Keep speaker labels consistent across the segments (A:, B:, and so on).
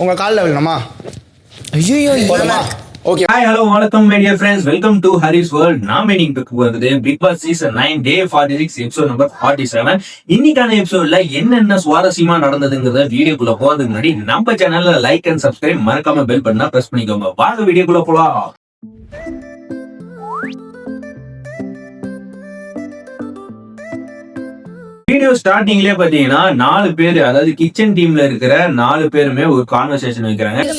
A: உங்க கால்ல விழணுமா?
B: ஐயோ
A: ஓகே.
C: ஹாய் ஹலோ வணக்கம் my dear friends, welcome to Haris world. நாம இன்னைக்கு வருது Big Boss season 9 day 46 episode number 47. இன்னைக்கான எபிசோட்ல என்னென்ன சுவாரஸ்யமா நடந்ததுங்கிறத வீடியோக்குள்ள போறதுக்கு முன்னாடி நம்ம சேனல்ல லைக் அண்ட் சப்ஸ்கிரைப் மறக்காம பெல் பட்டனை பிரஸ் பண்ணிக்கோங்க. வாங்க வீடியோக்குள்ள போலாம். வீடியோ ஸ்டார்டிங்லயே பாத்தீங்கன்னா 4 பேர், அதாவது கிச்சன் டீம்ல இருக்கிற 4 பேருமே ஒரு கான்வர்சேஷன் வைக்கிறாங்க.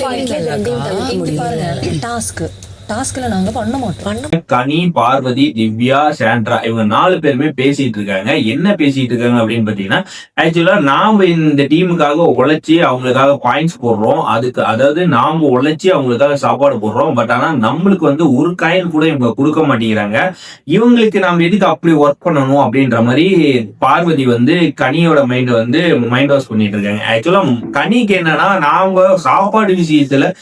B: டாஸ்க்ல நாங்க பண்ண மாட்டோம்.
C: கனி, பார்வதி, திவ்யா, சாண்ட்ரா இவங்க 4 பேருமே பேசிட்டு இருக்காங்க. என்ன பேசிட்டு இருக்காங்க அப்படின்னு பாத்தீங்கன்னா, ஆக்சுவலா நாம இந்த டீமுக்காக உழைச்சி அவங்களுக்காக பாயிண்ட்ஸ் போடுறோம். அதுக்கு அதாவது நாம உழைச்சி அவங்களுக்காக சாப்பாடு போடுறோம். பட் ஆனா நம்மளுக்கு ஒரு காயின் கூட இவங்க கொடுக்க மாட்டேங்கிறாங்க. இவங்களுக்கு நாம எதுக்கு அப்படி ஒர்க் பண்ணணும் அப்படின்ற மாதிரி பார்வதி கனியோட மைண்ட் வாஷ் பண்ணிட்டு இருக்காங்க. ஆக்சுவலா கனிக்கு என்னன்னா, நாம சாப்பாடு விஷயத்துல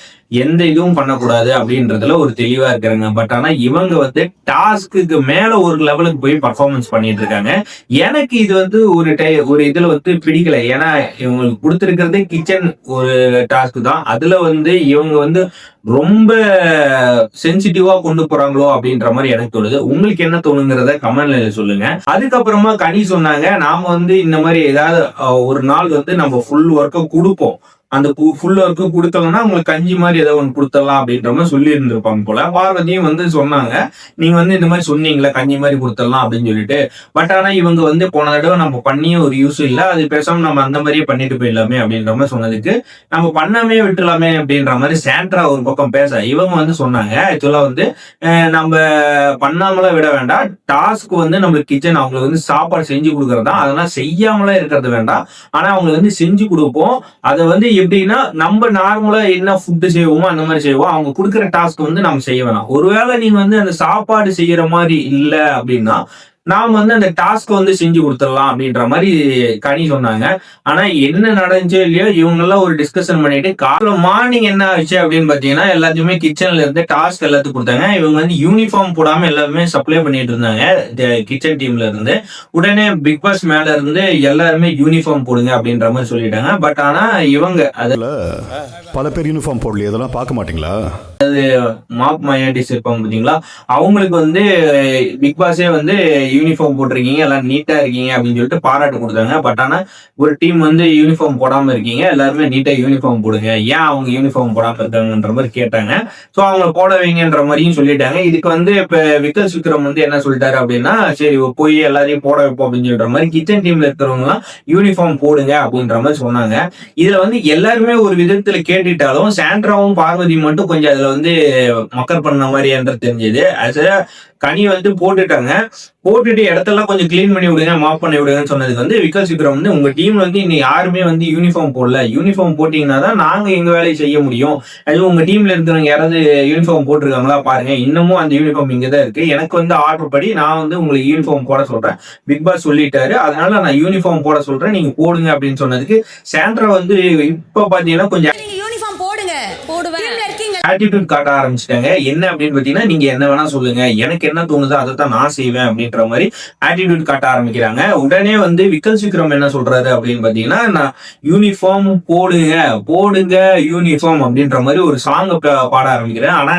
C: எந்த இதுவும் பண்ணக்கூடாது அப்படின்றதுல ஒரு தெளிவா இருக்கிறாங்க. பட் ஆனா இவங்க டாஸ்க்கு மேல ஒரு லெவலுக்கு போய் பர்ஃபார்மன்ஸ் பண்ணிட்டு இருக்காங்க. எனக்கு இது ஒரு இதுல பிடிக்கல. ஏன்னா இவங்களுக்கு கொடுத்திருக்கிறது கிச்சன் ஒரு டாஸ்க் தான். அதுல இவங்க ரொம்ப சென்சிட்டிவா கொண்டு போறாங்களோ அப்படின்ற மாதிரி எனக்கு தோணுது. உங்களுக்கு என்ன தோணுங்கிறத கமெண்ட்ல சொல்லுங்க. அதுக்கப்புறமா கனி சொன்னாங்க, நாம இந்த மாதிரி ஏதாவது ஒரு நாள் நம்ம ஃபுல் ஒர்க்கை கொடுப்போம். அந்த ஃபுல் ஒர்க்கு கொடுத்தோம்னா உங்களுக்கு கஞ்சி மாதிரி ஏதோ ஒன்று கொடுத்துடலாம் அப்படின்ற மாதிரி சொல்லி இருந்திருப்பாங்க போல. பார்வதியும் சொன்னாங்க, நீங்க இந்த மாதிரி சொன்னீங்களா கஞ்சி மாதிரி கொடுத்துடலாம் அப்படின்னு சொல்லிட்டு. பட் ஆனா இவங்க போன தடவை நம்ம பண்ணியும் ஒரு யூஸ் இல்லை, அது பேசாம நம்ம அந்த மாதிரியே பண்ணிட்டு போயிடலாமே அப்படின்ற மாதிரி சொன்னதுக்கு நம்ம பண்ணாமே விட்டுலாமே அப்படின்ற மாதிரி சாண்ட்ரா ஒரு பக்கம் பேச இவங்க சொன்னாங்க, ஆக்சுவலா நம்ம பண்ணாமல விட வேண்டாம். டாஸ்க் நம்மளுக்கு கிச்சன் அவங்களுக்கு சாப்பாடு செஞ்சு கொடுக்கறதா, அதெல்லாம் செய்யாமலாம் இருக்கிறது வேண்டாம். ஆனா அவங்க செஞ்சு கொடுப்போம். அதை எப்படின்னா நம்ம நார்மலா என்ன ஃபுட்டு செய்வோமோ அந்த மாதிரி செய்வோம். அவங்க கொடுக்குற டாஸ்க் நம்ம செய்ய வேணாம். ஒருவேளை நீங்க அந்த சாப்பாடு செய்யற மாதிரி இல்லை அப்படின்னா நாம அந்த டாஸ்க் செஞ்சு கொடுத்துடலாம் அப்படின்ற மாதிரி கனி சொன்னாங்க. ஆனா என்ன நடந்துச்சோ இல்லையோ இவங்க எல்லாம் ஒரு டிஸ்கஷன் பண்ணிட்டு காலைல மார்னிங் என்ன ஆச்சு அப்படின்னு பாத்தீங்கன்னா, எல்லாத்தையுமே கிச்சன்ல இருந்து டாஸ்க் எல்லாத்துக்கும் கொடுத்தாங்க. இவங்க யூனிஃபார்ம் போடாம எல்லாருமே சப்ளை பண்ணிட்டு இருந்தாங்க கிச்சன் டீம்ல இருந்து. உடனே பிக் பாஸ் மேல இருந்து எல்லாருமே யூனிஃபார்ம் போடுங்க அப்படின்ற மாதிரி சொல்லிட்டாங்க. பட் ஆனா இவங்க அதுல
D: பல பேர் யூனிஃபார்ம் போடல, இதெல்லாம் பார்க்க மாட்டீங்களா?
C: அது மாப் மயாண்டிஸ் இருப்பாங்க பாத்தீங்களா, அவங்களுக்கு பிக் பாஸே யூனிஃபார்ம் போட்டிருக்கீங்க, எல்லாம் நீட்டா இருக்கீங்க அப்படின்னு சொல்லிட்டு பாராட்டு கொடுத்தாங்க. பட் ஆனா ஒரு டீம் யூனிஃபார்ம் போடாம இருக்கீங்க, எல்லாருமே நீட்டா யூனிஃபார்ம் போடுங்க, ஏன் அவங்க யூனிஃபார்ம் போடாம இருக்காங்கன்ற மாதிரி கேட்டாங்க. சோ அவங்க போட வைங்கன்ற மாதிரியும் சொல்லிட்டாங்க. இதுக்கு இப்ப விக்கல் விக்ரம் என்ன சொல்லிட்டாரு அப்படின்னா, சரி போய் எல்லாரையும் போட வைப்போம் அப்படின்னு சொல்ற மாதிரி கிச்சன் டீம்ல இருக்கிறவங்க எல்லாம் யூனிஃபார்ம் போடுங்க அப்படின்ற மாதிரி சொன்னாங்க. இதுல எல்லாருமே ஒரு விதத்துல கேட்டுட்டாலும் சாண்ட்ராவும் பார்வதி மட்டும் கொஞ்சம் அதுல மக்கர் பண்ண மாதிரி என்று தெரிஞ்சது. கனி போட்டுட்டாங்க. போட்டுட்டு இடத்தெல்லாம் கொஞ்சம் கிளீன் பண்ணி விடுங்க, மாப் பண்ணி விடுங்கன்னு சொன்னதுக்கு விக்கல் விக்ரம் உங்க டீம்ல இன்னும் யாருமே யூனிஃபார்ம் போடல, யூனிஃபார்ம் போட்டீங்கன்னா தான் நாங்க எங்க வேலையை செய்ய முடியும். அதுவும் உங்க டீம்ல இருக்கிறவங்க யாராவது யூனிஃபார்ம் போட்டிருக்காங்களா பாருங்க, இன்னமும் அந்த யூனிஃபார்ம் இங்கதான் இருக்கு. எனக்கு ஆர்டர் படி நான் உங்களுக்கு யூனிஃபார்ம் போட சொல்றேன், பிக் பாஸ் சொல்லிட்டாரு, அதனால நான் யூனிஃபார்ம் போட சொல்றேன், நீங்க போடுங்க அப்படின்னு சொன்னதுக்கு சாண்ட்ரா இப்ப பாத்தீங்கன்னா கொஞ்சம் ஆட்டிடியூட் காட்ட ஆரம்பிச்சிட்டாங்க. என்ன அப்படின்னு பாத்தீங்கன்னா, நீங்க என்ன வேணா சொல்லுங்க, எனக்கு என்ன தோணுதோ அதை தான் நான் செய்வேன் அப்படின்ற மாதிரி ஆட்டிடியூட் காட்ட ஆரம்பிக்கிறாங்க. உடனே விக்கல் விக்ரம் என்ன சொல்றாரு அப்படின்னு பாத்தீங்கன்னா, நான் யூனிஃபார்ம் போடுங்க யூனிஃபார்ம் அப்படின்ற மாதிரி ஒரு சாங் பாட ஆரம்பிக்கிறேன். ஆனா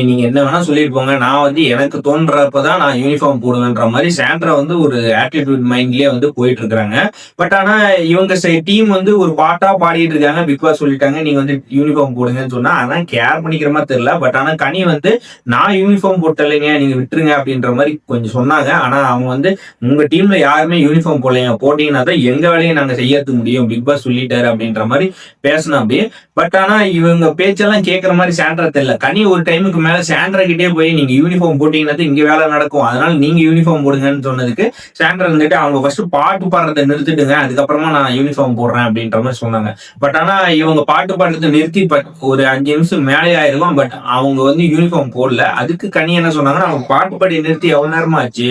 C: நீங்க என்ன வேணா சொல்லிருப்போங்க, நான் எனக்கு தோன்றப்பதான் நான் யூனிஃபார்ம் போடுவேன்ற மாதிரி சாண்ட்ரா ஒரு ஆட்டிடியூட் மைண்ட்லயே போயிட்டு இருக்காங்க. பட் ஆனா இவங்க டீம் ஒரு பாட்டா பாடிட்டு இருக்காங்க. பிக் பாஸ் சொல்லிட்டாங்க நீங்க யூனிஃபார்ம் போடுங்கன்னு சொன்னா அதான் கேர் பண்ணிக்கிற மாதிரி தெரியல. பட் ஆனா கனி நான் யூனிஃபார்ம் போட்டலைங்க, நீங்க விட்டுருங்க அப்படின்ற மாதிரி கொஞ்சம் சொன்னாங்க. ஆனா அவங்க உங்க டீம்ல யாருமே யூனிஃபார்ம் போடலைங்க, போட்டீங்கன்னா தான் எங்க வேலையை நாங்க செய்யறதுக்கு முடியும், பிக் பாஸ் சொல்லிட்டாரு அப்படின்ற மாதிரி பேசணும் அப்படி. பட் ஆனா இவங்க பேச்செல்லாம் கேட்கற மாதிரி சாண்ட்ரா தெரியல. கனி ஒரு டைமுக்கு மேல சாண்ட்ரா கிட்டே போய் நீங்க யூனிஃபார்ம் போட்டீங்கன்னா இங்க வேலை நடக்கும், அதனால நீங்க யூனிஃபார்ம் போடுங்கன்னு சொன்னதுக்கு சாண்ட்ரா அவங்க ஃபர்ஸ்ட் பாட்டு பாடுறதை நிறுத்திடுங்க, அதுக்கப்புறமா நான் யூனிஃபார்ம் போடுறேன் அப்படின்ற மாதிரி சொன்னாங்க. பட் ஆனா இவங்க பாட்டு பாடுறதை நிறுத்தி ஒரு 5 நிமிஷம் மேலே ஆயிருக்கும். பட் அவங்க யூனிஃபார்ம் போடல. அதுக்கு கனி என்ன சொன்னாங்கன்னா, அவங்க பாட்டு பாடி நிறுத்தி எவ்வளவு நேரமா ஆச்சு,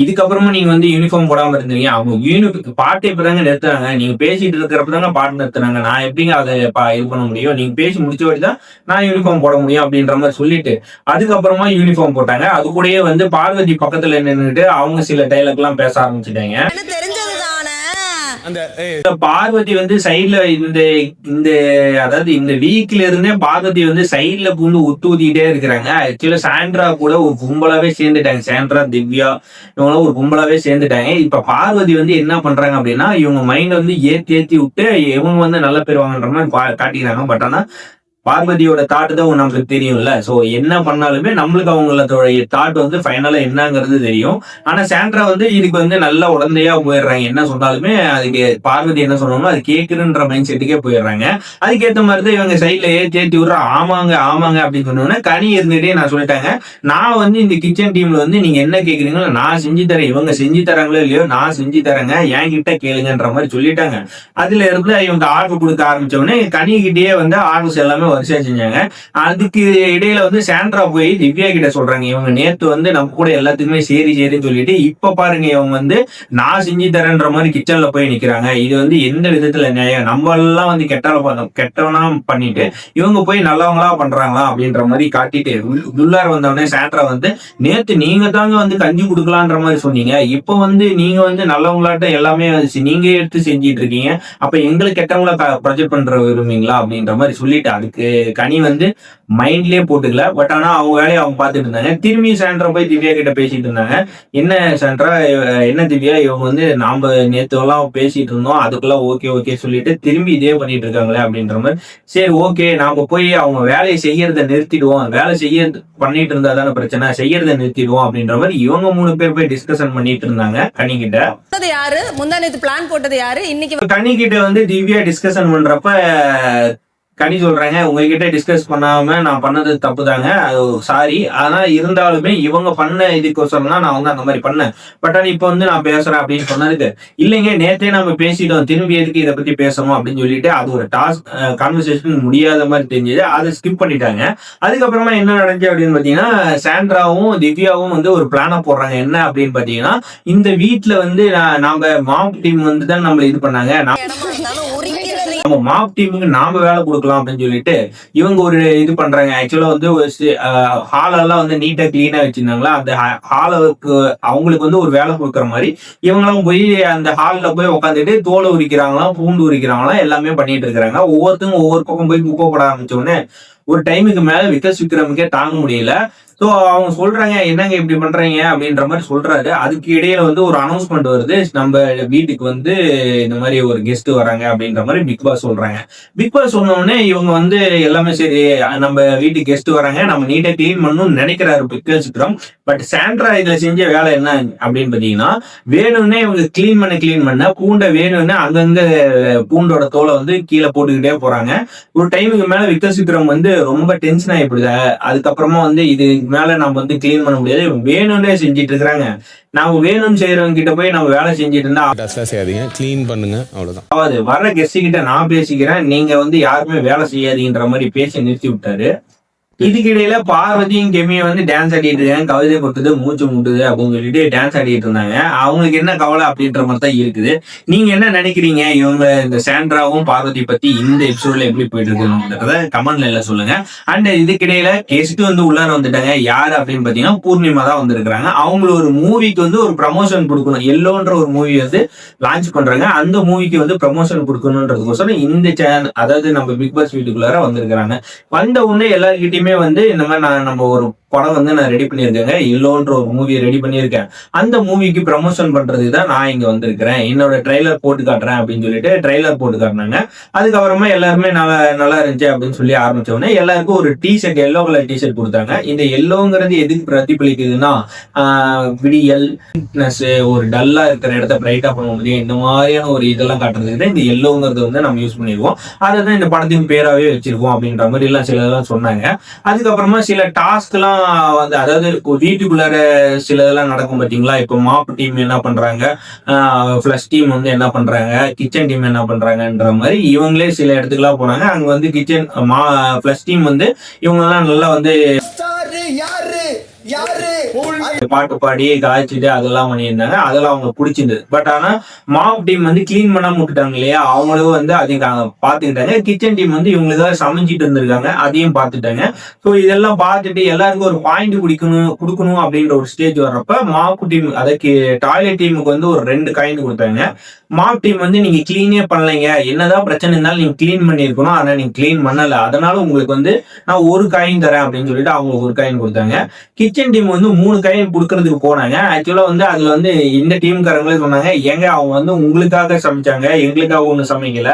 C: இதுக்கப்புறமா நீங்க யூனிஃபார்ம் போடாம இருந்தீங்க, அவங்க பாட்டு இப்பதாங்க நிறுத்துறாங்க, நீங்க பேசிட்டு இருக்கிறப்பதாங்க பாட்டு நிறுத்துறாங்க, நான் எப்படிங்க அதை இது பண்ண முடியும், நீங்க பேசி முடிச்ச வரைதான் நான் யூனிஃபார்ம் போட முடியும் அப்படின்ற மாதிரி சொல்லிட்டு அதுக்கப்புறமா யூனிஃபார்ம் போட்டாங்க. அது கூடயே பார்வதி பக்கத்துல நின்றுட்டு அவங்க சில டைலாக் எல்லாம் பேச ஆரம்பிச்சுட்டாங்க. பார்வதி வந்து சைட்ல இந்த அதாவது இந்த வீக்ல இருந்தே பார்வதி வந்து சைட்ல பூந்து ஊத்திட்டே இருக்கிறாங்க. ஆக்சுவலா சாண்ட்ரா கூட ஒரு கும்பலாவே சேர்ந்துட்டாங்க. சாண்ட்ரா, திவ்யா இவங்களாம் ஒரு கும்பலாவே சேர்ந்துட்டாங்க. இப்ப பார்வதி வந்து என்ன பண்றாங்க அப்படின்னா, இவங்க மைண்ட வந்து ஏத்தி விட்டு இவங்க வந்து நல்ல பேர் வாங்கன்ற மாதிரி காட்டிக்கிறாங்க. பட் ஆனா பார்வதியோட தாட் தான் நம்மளுக்கு தெரியும்ல. சோ என்ன பண்ணாலுமே நம்மளுக்கு அவங்களோட தாட் வந்து ஃபைனலா என்னங்கிறது தெரியும். ஆனா சாண்ட்ரா வந்து இதுக்கு வந்து நல்ல உடந்தையா போயிடுறாங்க. என்ன சொன்னாலுமே அதுக்கு பார்வதி என்ன சொன்னாலும் அது கேட்குறன்ற மைண்ட் செட்டுக்கே போயிடுறாங்க. அதுக்கேற்ற மாதிரி தான் இவங்க சைட்ல ஏற்றி விடுற ஆமாங்க அப்படின்னு சொன்னோன்னா கனி இருந்துட்டே நான் சொல்லிட்டாங்க, நான் வந்து இந்த கிச்சன் டீம்ல வந்து நீங்க என்ன கேட்குறீங்களோ நான் செஞ்சு தரேன். இவங்க செஞ்சு தராங்களோ இல்லையோ நான் செஞ்சு தரேங்க, என்கிட்ட கேளுங்கன்ற மாதிரி சொல்லிட்டாங்க. அதுல இருந்து இவங்க ஆர்டர் கொடுக்க ஆரம்பிச்ச உடனே கனி கிட்டேயே வந்து ஆர்டர்ஸ் எல்லாமே வரிசையா செஞ்சாங்க. அதுக்கு இடையில வந்து சாண்ட்ரா போய் திவ்யா கிட்ட சொல்றாங்க, இவங்க நேத்து வந்து நம்ம கூட எல்லாத்துக்குமே சரின்னு சொல்லிட்டு இப்ப பாருங்க இவங்க வந்து நான் செஞ்சு தரேன்ற மாதிரி கிச்சன்ல போய் நிக்கிறாங்க. இது வந்து எந்த விதத்துல நியாயம்? நம்ம எல்லாம் வந்து கெட்டவனா பண்ணிட்டு இவங்க போய் நல்லவங்களா பண்றாங்களா அப்படின்ற மாதிரி காட்டிட்டு உள்ளார வந்தவொடனே சாண்ட்ரா வந்து நேத்து நீங்க தாங்க வந்து கஞ்சி கொடுக்கலான்ற மாதிரி சொன்னீங்க, இப்ப வந்து நீங்க வந்து நல்லவங்களாட்ட எல்லாமே நீங்க எடுத்து செஞ்சிட்டு இருக்கீங்க, அப்ப எங்களுக்கு கெட்டவங்களா ப்ரொஜெக்ட் பண்ற விரும்புவீங்களா அப்படின்ற மாதிரி சொல்லிட்டு அதுக்கு கனி வந்து மைண்ட்லயே போட்டுக்கல. பட் ஆனா அவங்க வேலையை அவங்க பார்த்துட்டு இருந்தாங்க. திரும்பி சாண்ட்ரா போய் திவ்யா கிட்ட பேசிட்டு இருந்தாங்க, என்ன சாண்ட்ரா, என்ன திவ்யா, இவங்க வந்து நாம நேத்து எல்லாம் பேசிட்டு இருந்தோம் அதுக்கெல்லாம் ஓகே சொல்லிட்டு திரும்பி இதே பண்ணிட்டு இருக்காங்களே அப்படின்ற மாதிரி. சரி ஓகே நாம போய் அவங்க வேலையை செய்யறத நிறுத்திடுவோம், வேலை செய்ய பண்ணிட்டு இருந்தா தானே பிரச்சனை, செய்யறத நிறுத்திடுவோம் அப்படின்ற மாதிரி இவங்க 3 பேர் போய் டிஸ்கஷன் பண்ணிட்டு இருந்தாங்க. கனி கிட்ட
A: யாரு முந்தா நேத்து பிளான் போட்டது யாரு, இன்னைக்கு
C: கனி கிட்ட வந்து திவ்யா டிஸ்கஷன் பண்றப்ப கனி சொல்றாங்க, உங்ககிட்ட டிஸ்கஸ் பண்ணாம நான் பண்ணது தப்பு தாங்க, அது சாரி, ஆனா இருந்தாலுமே இவங்க பண்ண இதுக்கோசரம் தான் நான் வந்து அந்த மாதிரி பண்ணேன், பட் ஆனா இப்ப வந்து நான் பேசுறேன் அப்படின்னு சொன்னதுக்கு இல்லைங்க நேத்தே நம்ம பேசிட்டோம், திரும்பி எதுக்கு இதை பத்தி பேசணும் அப்படின்னு சொல்லிட்டு அது ஒரு டாஸ்க் கான்வர்சேஷன் முடியாத மாதிரி தெரிஞ்சது, அதை ஸ்கிப் பண்ணிட்டாங்க. அதுக்கப்புறமா என்ன நடந்துச்சு அப்படின்னு பாத்தீங்கன்னா, சாண்ட்ராவும் திவ்யாவும் வந்து ஒரு பிளான போடுறாங்க. என்ன அப்படின்னு பாத்தீங்கன்னா, இந்த வீட்டுல வந்து நாம மாப் டீம் வந்து தான் நம்மள இது பண்ணாங்க, நம்ம மாப் டீமுக்கு நாம வேலை கொடுக்கலாம் அப்படின்னு சொல்லிட்டு இவங்க ஒரு இது பண்றாங்க. ஆக்சுவலா வந்து ஹாலெல்லாம் வந்து நீட்டா கிளீனா வச்சிருந்தாங்களா, அந்த ஹாலுக்கு அவங்களுக்கு வந்து ஒரு வேலை கொடுக்குற மாதிரி இவங்கெல்லாம் போய் அந்த ஹாலில் போய் உட்காந்துட்டு தோலை உரிக்கிறாங்களாம், பூண்டு உரிக்கிறாங்களாம், எல்லாமே பண்ணிட்டு இருக்கிறாங்க. ஒவ்வொருத்தவங்க ஒவ்வொரு பக்கம் போய் குப்பை போட ஆரம்பிச்ச உடனே ஒரு டைமுக்கு மேல விகாஸ் விக்ரமுக்கே தாங்க முடியல. ஸோ அவங்க சொல்றாங்க, என்னங்க இப்படி பண்றீங்க அப்படின்ற மாதிரி சொல்றாரு. அதுக்கு இடையில வந்து ஒரு அனௌன்ஸ்மெண்ட் வருது, நம்ம வீட்டுக்கு வந்து இந்த மாதிரி ஒரு கெஸ்ட் வராங்க அப்படின்ற மாதிரி பிக் பாஸ் சொல்றாங்க. பிக் பாஸ் சொன்ன உடனே இவங்க வந்து எல்லாமே சரி நம்ம வீட்டுக்கு கெஸ்ட் வராங்க, நம்ம நீட்டா கிளீன் பண்ணணும்னு நினைக்கிறாரு விகாஸ் விக்ரம். பட் சாண்ட்ரா இதுல செஞ்ச வேலை என்ன அப்படின்னு பாத்தீங்கன்னா, வேணும்னே இவங்க கிளீன் பண்ண பூண்டை வேணும்னே அங்கங்க பூண்டோட தோலை வந்து கீழே போட்டுக்கிட்டே போறாங்க. ஒரு டைமுக்கு மேல விகாஸ் விக்ரம் வந்து ரொம்ப டென்ஷன் ஆயிடுது. அதுக்கப்புறமா வந்து இது மேல நம்ம வந்து கிளீன் பண்ண முடியாது, வேணும்னே செஞ்சிட்டு இருக்கிறாங்க. நாம வேணும்னு செய்யறவங்க கிட்ட போய் நம்ம வேலை செஞ்சுட்டு இருந்தா
E: செய்யாதீங்க, கிளீன் பண்ணுங்க, அவ்வளவுதான்.
C: வர்ற கெஸ்ட் கிட்ட நான் பேசிக்கிறேன், நீங்க வந்து யாருமே வேலை செய்யாதீங்கன்ற மாதிரி பேசி நிறுத்தி விட்டாரு. இதுக்கு இடையில பார்வதியும் கெமியை வந்து டான்ஸ் ஆடிட்டு இருக்காங்க, கவிதை கொட்டுது, மூச்சு முட்டுது அப்படின்னு சொல்லிட்டு டான்ஸ் ஆடிட்டு இருந்தாங்க. அவங்களுக்கு என்ன கவலை அப்படின்ற மாதிரி தான் இருக்குது. நீங்க என்ன நினைக்கிறீங்க இவங்க இந்த சாண்ட்ராவும் பார்வதி பத்தி இந்த எபிசோட்ல எப்படி போயிட்டு இருக்குன்றத கமெண்ட்ல எல்லாம் சொல்லுங்க. அண்ட் இதுக்கிடையில கெஸ்ட் வந்து உள்ளார வந்துட்டாங்க. யாரு அப்படின்னு பாத்தீங்கன்னா பூர்ணிமா தான் வந்திருக்கிறாங்க. அவங்கள ஒரு மூவிக்கு வந்து ஒரு ப்ரமோஷன் கொடுக்கணும், எல்லோன்ற ஒரு மூவி வந்து லான்ச் பண்றாங்க. அந்த மூவிக்கு வந்து ப்ரமோஷன் கொடுக்கணும்ன்றதுக்கோசரம் இந்த சேனல், அதாவது நம்ம பிக் பாஸ் வீட்டுக்குள்ளார வந்திருக்கிறாங்க. வந்த உடனே எல்லாருக்கிட்டையுமே வந்து இந்த மாதிரி நம்ம ஒரு படம் வந்து நான் ரெடி பண்ணியிருக்கேங்க, இல்லோன்ற ஒரு மூவியை ரெடி பண்ணியிருக்கேன், அந்த மூவிக்கு ப்ரமோஷன் பண்றதுக்கு தான் நான் இங்க வந்திருக்கிறேன், என்னோட ட்ரெய்லர் போட்டு காட்டுறேன் அப்படின்னு சொல்லிட்டு ட்ரெய்லர் போட்டு காட்டினாங்க. அதுக்கப்புறமா எல்லாருமே நல்லா இருந்துச்சு அப்படின்னு சொல்லி ஆரம்பிச்ச உடனே எல்லாருக்கும் ஒரு டிஷர்ட், எல்லோ கலர் டிஷர்ட் கொடுத்தாங்க. இந்த எல்லோங்கிறது எதுக்கு பிரதிபலிக்குதுன்னா, விடியல், ஒரு டல்லா இருக்கிற இடத்த பிரைட்டா பண்ண முடியும், இந்த மாதிரியான ஒரு இதெல்லாம் காட்டுறதுக்கு இந்த எல்லோங்கிறது வந்து நம்ம யூஸ் பண்ணிருக்கோம். அதை தான் இந்த படத்தின் பேராவே வச்சிருக்கோம் அப்படின்ற மாதிரி எல்லாம் சிலதெல்லாம் சொன்னாங்க. அதுக்கப்புறமா சில டாஸ்க் எல்லாம் வந்து, அதாவது வீட்டுக்குள்ளார சில இதெல்லாம் நடக்கும் பாத்தீங்களா, இப்போ மாப் டீம் என்ன பண்றாங்க, ஃபிளஷ் டீம் வந்து என்ன பண்றாங்க, கிச்சன் டீம் என்ன பண்றாங்கன்ற மாதிரி இவங்களே சில இடத்துக்குலாம் போனாங்க. அங்க வந்து கிச்சன் ஃபிளஷ் டீம் வந்து இவங்க எல்லாம் நல்லா வந்து பாட்டு பாடி கலாய்ச்சிட்டு அதெல்லாம் பண்ணியிருந்தாங்க. அதெல்லாம் அவங்க பிடிச்சிருந்தது. பட் ஆனா மாப் டீம் வந்து கிளீன் பண்ணாம விட்டுட்டாங்க இல்லையா, அவங்களும் வந்து அதையும் பாத்துக்கிட்டாங்க. கிச்சன் டீம் வந்து இவங்களுக்காக சமைச்சிட்டு இருந்திருக்காங்க, அதையும் பார்த்துட்டாங்க. ஸோ இதெல்லாம் பார்த்துட்டு எல்லாருக்கும் ஒரு பாயிண்ட் கொடுக்கணும் அப்படின்ற ஒரு ஸ்டேஜ் வர்றப்ப மாப் டீம், அதுக்கு டாய்லெட் டீமுக்கு வந்து ஒரு 2 காயின் கொடுத்தாங்க. மாப் டீம் வந்து நீங்க கிளீனே பண்ணலைங்க, என்னதான் பிரச்சனை இருந்தாலும் நீங்க கிளீன் பண்ணிருக்கணும், ஆனா நீங்க கிளீன் பண்ணல, அதனால உங்களுக்கு வந்து நான் 1 காயின் தரேன் அப்படின்னு சொல்லிட்டு அவங்களுக்கு 1 காயின் கொடுத்தாங்க. கிச்சன் டீம் வந்து 3 காயின் கொடுக்கறதுக்கு போனாங்க. ஆக்சுவலா வந்து அதுல வந்து இந்த டீம்காரங்களே சொன்னாங்க, ஏங்க அவங்க வந்து உங்களுக்காக சமைச்சாங்க, எங்களுக்காக ஒண்ணு சமைக்கல,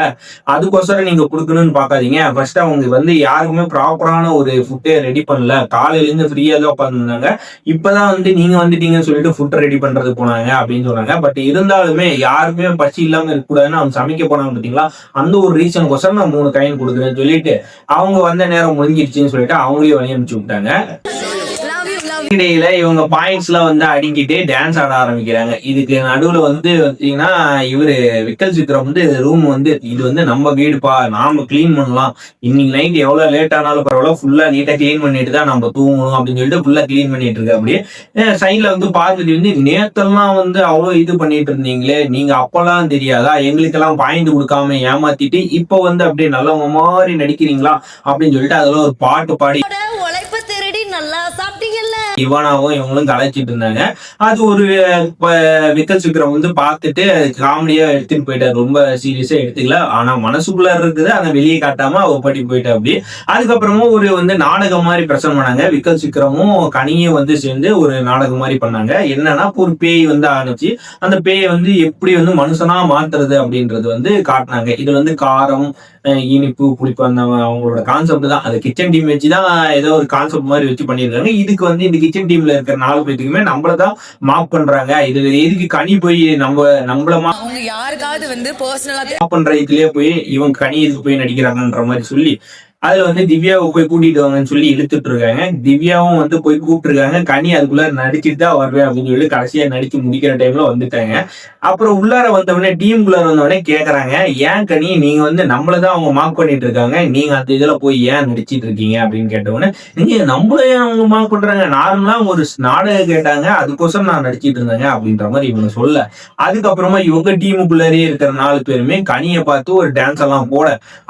C: அதுக்கோசரம் நீங்க கொடுக்கணும்னு பாக்காதீங்க. ஃபர்ஸ்ட் அவங்க வந்து யாருக்குமே ப்ராப்பரான ஒரு ஃபுட்டே ரெடி பண்ணல, காலையில இருந்து ஃப்ரீயா தான் உட்காந்துருந்தாங்க, இப்பதான் வந்து நீங்க வந்துட்டீங்கன்னு சொல்லிட்டு ஃபுட் ரெடி பண்றது போனாங்க அப்படின்னு சொன்னாங்க. பட் இருந்தாலுமே யாருமே பசி இல்லாம இருக்கக்கூடாதுன்னு அவங்க சமைக்க போனாங்க பாத்தீங்களா, அந்த ஒரு ரீசனுக்கோசரம் நான் 3 காயின் கொடுக்குறேன்னு சொல்லிட்டு அவங்க வந்த நேரம் முடிஞ்சிடுச்சுன்னு சொல்லிட்டு அவங்களையும் வழி அனுப்பிச்சு விட்டாங்க. இடையில இவங்க பாயிண்ட்ஸ் எல்லாம் வந்து அடிக்கிட்டு டான்ஸ் ஆட ஆரம்பிக்கிறாங்க. இதுக்கு நடுவுல வந்து பாத்தீங்கன்னா இவரு விக்கல் சித்திரம் வந்து ரூம் வந்து இது வந்து நம்ம வீடுப்பா, நாம கிளீன் பண்ணலாம், இன்னைக்கு நைட் எவ்வளவு லேட் ஆனாலும் பரவாயில்ல, ஃபுல்லா நீட்டா கிளீன் பண்ணிட்டு தான் நம்ம தூங்கணும் அப்படின்னு சொல்லிட்டு ஃபுல்லா கிளீன் பண்ணிட்டு இருக்கு. அப்படியே சைட்ல வந்து பார்த்துட்டு வந்து நேத்தெல்லாம் வந்து அவ்வளவு இது பண்ணிட்டு இருந்தீங்களே, நீங்க அப்பெல்லாம் தெரியாதா, எங்களுக்கெல்லாம் பாயிண்ட் கொடுக்காம ஏமாத்திட்டு இப்ப வந்து அப்படியே நல்லவங்க மாதிரி நடிக்கிறீங்களா அப்படின்னு சொல்லிட்டு அதெல்லாம் ஒரு பாட்டு பாடி இவானாவும் இவங்களும் கலாய்ச்சிட்டு இருந்தாங்க. அது ஒரு விக்கல் சித்திரம் வந்து பார்த்துட்டு காமெடியா எடுத்துட்டு போயிட்டாரு, ரொம்ப சீரியஸா எடுத்துக்கல, ஆனா மனசுக்குள்ள இருக்குது அதை வெளியே காட்டாம அவ படி போயிட்டா. அப்படி அதுக்கப்புறமும் ஒரு வந்து நாடகம் மாதிரி பிரசன்ட் பண்ணாங்க. விக்கல் சித்திரமும் கனியும் வந்து சேர்ந்து ஒரு நாடகம் மாதிரி பண்ணாங்க. என்னன்னா ஒரு பேய் வந்து ஆரம்பிச்சு அந்த பேயை வந்து எப்படி வந்து மனுஷனா மாத்துறது அப்படின்றது வந்து காட்டினாங்க. இது வந்து காரம், இனிப்பு, புளிப்பு, அந்த அவங்களோட கான்செப்ட் தான். அது கிச்சன் டீம் வச்சுதான் ஏதோ ஒரு கான்செப்ட் மாதிரி வச்சு பண்ணிருக்காங்க. இதுக்கு வந்து இந்த கிச்சன் டீம்ல இருக்கிற 4 பேத்துக்குமே நம்மளதான் மார்க் பண்றாங்க. இதுல எதுக்கு கனி போய் நம்மள
B: அவங்க யாருக்காவது வந்து பர்சனலா
C: மார்க் பண்ற இதுலயே போய் இவங்க கனி இதுக்கு போய் நடிக்கிறாங்கன்ற மாதிரி சொல்லி அதுல வந்து திவ்யாவை போய் கூட்டிட்டு வாங்கன்னு சொல்லி இழுத்துட்டு இருக்காங்க. திவ்யாவும் வந்து போய் கூப்பிட்டுருக்காங்க. கனி அதுக்குள்ள நடிச்சுட்டு தான் வருவேன் அப்படின்னு சொல்லி கடைசியா நடிச்சு முடிக்கிற டைம்ல வந்துட்டாங்க. அப்புறம் உள்ளார வந்தவொடனே டீமுக்குள்ளார வந்தவொடனே கேக்குறாங்க, ஏன் கனி நீங்க வந்து நம்மளதான் அவங்க மார்க் பண்ணிட்டு இருக்காங்க, நீங்க அந்த இதுல போய் ஏன் நடிச்சிட்டு இருக்கீங்க அப்படின்னு கேட்டவொடனே, நீங்க நம்மள ஏன் அவங்க மார்க் பண்றாங்க, நார்மலா ஒரு நாடகம் கேட்டாங்க, அதுக்கோசரம் நான் நடிச்சிட்டு இருந்தேங்க அப்படின்ற மாதிரி இவங்க சொல்ல, அதுக்கப்புறமா இவங்க டீமுக்குள்ளாரே இருக்கிற 4 பேருமே கனியை பார்த்து ஒரு டான்ஸ் எல்லாம் போட,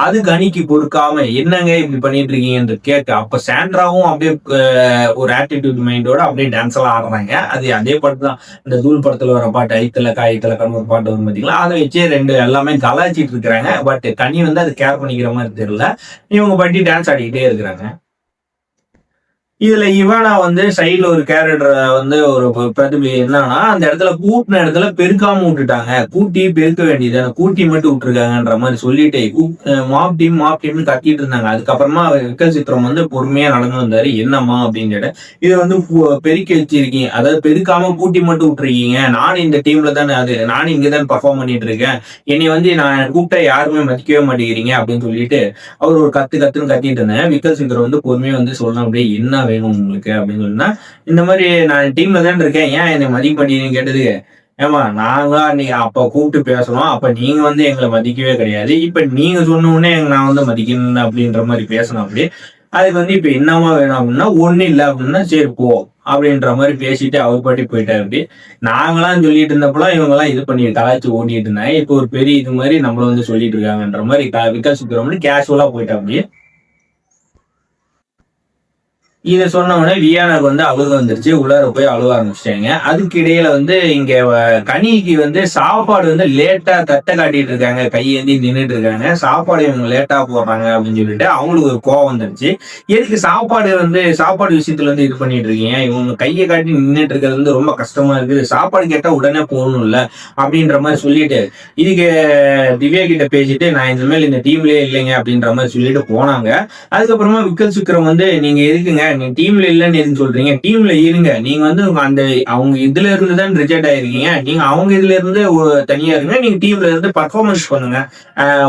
C: அது கனிக்கு பொறுக்காம என்ன இப்படி பண்ணிட்டு இருக்கீங்க கேட்க, அப்ப சாண்ட்ராவும் அப்படியே ஒரு ஆட்டிடியூட் மைண்டோட அப்படியே டான்ஸ் எல்லாம் ஆடுறாங்க. அது அதே பாட்டு தான், இந்த தூள் படத்துல வர பாட்டு ஐத்தல காய்த்தலக்கான ஒரு பாட்டு வரும் பாத்தீங்களா, அதை வச்சு 2 எல்லாமே கலாய்ச்சிட்டு இருக்கிறாங்க. பட் கனி வந்து அது கேர் பண்ணிக்கிற மாதிரி தெரியல, இவங்க பாட்டி டான்ஸ் ஆடிக்கிட்டே இருக்கிறாங்க. இதுல இவானா வந்து சைட்ல ஒரு கேரக்டர் வந்து ஒரு பிரதிபலி என்னன்னா, அந்த இடத்துல கூட்டின இடத்துல பெருக்காம விட்டுட்டாங்க, கூட்டி பெருக்க வேண்டியது கூட்டி மட்டும் விட்டுருக்காங்கன்ற மாதிரி சொல்லிட்டு மாப் டீம்னு கத்திட்டு இருந்தாங்க. அதுக்கப்புறமா விக்கல் சித்திரம் வந்து பொறுமையா நடந்து வந்தாரு. என்னம்மா அப்படின்னு கேட்ட, இதை வந்து பெருக்கி வச்சிருக்கீங்க, அதாவது பெருக்காம கூட்டி மட்டும் விட்டுருக்கீங்க, நானும் இந்த டீம்ல தானே, அது நானும் இங்கதான் பர்ஃபார்ம் பண்ணிட்டு இருக்கேன், என்னை வந்து நான் கூப்பிட்டா யாருமே மதிக்கவே மாட்டேங்கிறீங்க அப்படின்னு சொல்லிட்டு அவர் ஒரு கத்துன்னு கத்திட்டு இருந்தேன். விக்கல் சித்திரம் வந்து பொறுமையா வந்து சொல்லணும், அப்படியே என்ன வேணும் உங்களுக்கு அப்படின்னு சொன்னா, இந்த மாதிரி நான் டீம்ல தான் இருக்கேன், ஏன் என்னை மதிக்க மாட்டேங்குன்னு கேட்டதுக்கு, ஏமா நாங்களா நீங்க அப்ப கூப்பிட்டு பேசணும், அப்ப நீங்க வந்து எங்களை மதிக்கவே கிடையாது, இப்ப நீங்க சொன்ன உடனே நான் வந்து மதிக்கணும் அப்படின்ற மாதிரி பேசணும். அப்படி அதுக்கு வந்து இப்ப என்னமா வேணும் அப்படின்னா, ஒண்ணு இல்லை அப்படின்னா சரி போ அப்படின்ற மாதிரி பேசிட்டு அவர் பாட்டி போயிட்டாரு. அப்படி நாங்களாம் சொல்லிட்டு இருந்தப்பெல்லாம் இவங்க எல்லாம் இது பண்ணி கலாய்ச்சி ஓட்டிட்டு இருந்தாங்க. இப்போ ஒரு பெரிய இது மாதிரி நம்மள வந்து சொல்லிட்டு இருக்காங்கன்ற மாதிரி விக்கல் சித்திரம் கேஷுவலா போயிட்டா. அப்படி இதை சொன்ன உடனே வியானாக்கு வந்து அழுக வந்துருச்சு, உள்ளார போய் அழுக ஆரம்பிச்சிட்டாங்க. அதுக்கு இடையில வந்து இங்க கனிக்கு வந்து சாப்பாடு வந்து லேட்டா தட்டை காட்டிட்டு இருக்காங்க, கையேந்தி நின்றுட்டு இருக்காங்க, சாப்பாடு இவங்க லேட்டா போடுறாங்க அப்படின்னு சொல்லிட்டு அவங்களுக்கு ஒரு கோவம் வந்துருச்சு. எதுக்கு சாப்பாடு விஷயத்துல வந்து இது பண்ணிட்டு இருக்கீங்க, இவங்க கையை காட்டி நின்றுட்டு இருக்கிறது வந்து ரொம்ப கஷ்டமா இருக்குது, சாப்பாடு கேட்டா உடனே போகணும் இல்ல அப்படின்ற மாதிரி சொல்லிட்டு இதுக்கு திவ்யா கிட்ட பேசிட்டு, நான் இந்த மாதிரி இந்த டீம்லயே இல்லைங்க அப்படின்ற மாதிரி சொல்லிட்டு போனாங்க. அதுக்கப்புறமா விக்கல் சித்திரம் வந்து, நீங்க எதுக்குங்க நீங்க டீம்ல இல்லன்னு எதுன்னு சொல்றீங்க, டீம்ல இருங்க, நீங்க வந்து அந்த அவங்க இதுல இருந்து தான் ரிஜெக்ட் ஆயிருக்கீங்க, நீங்க அவங்க இதுல இருந்து தனியா இருங்க, நீங்க டீம்ல இருந்து பர்ஃபார்மன்ஸ் பண்ணுங்க,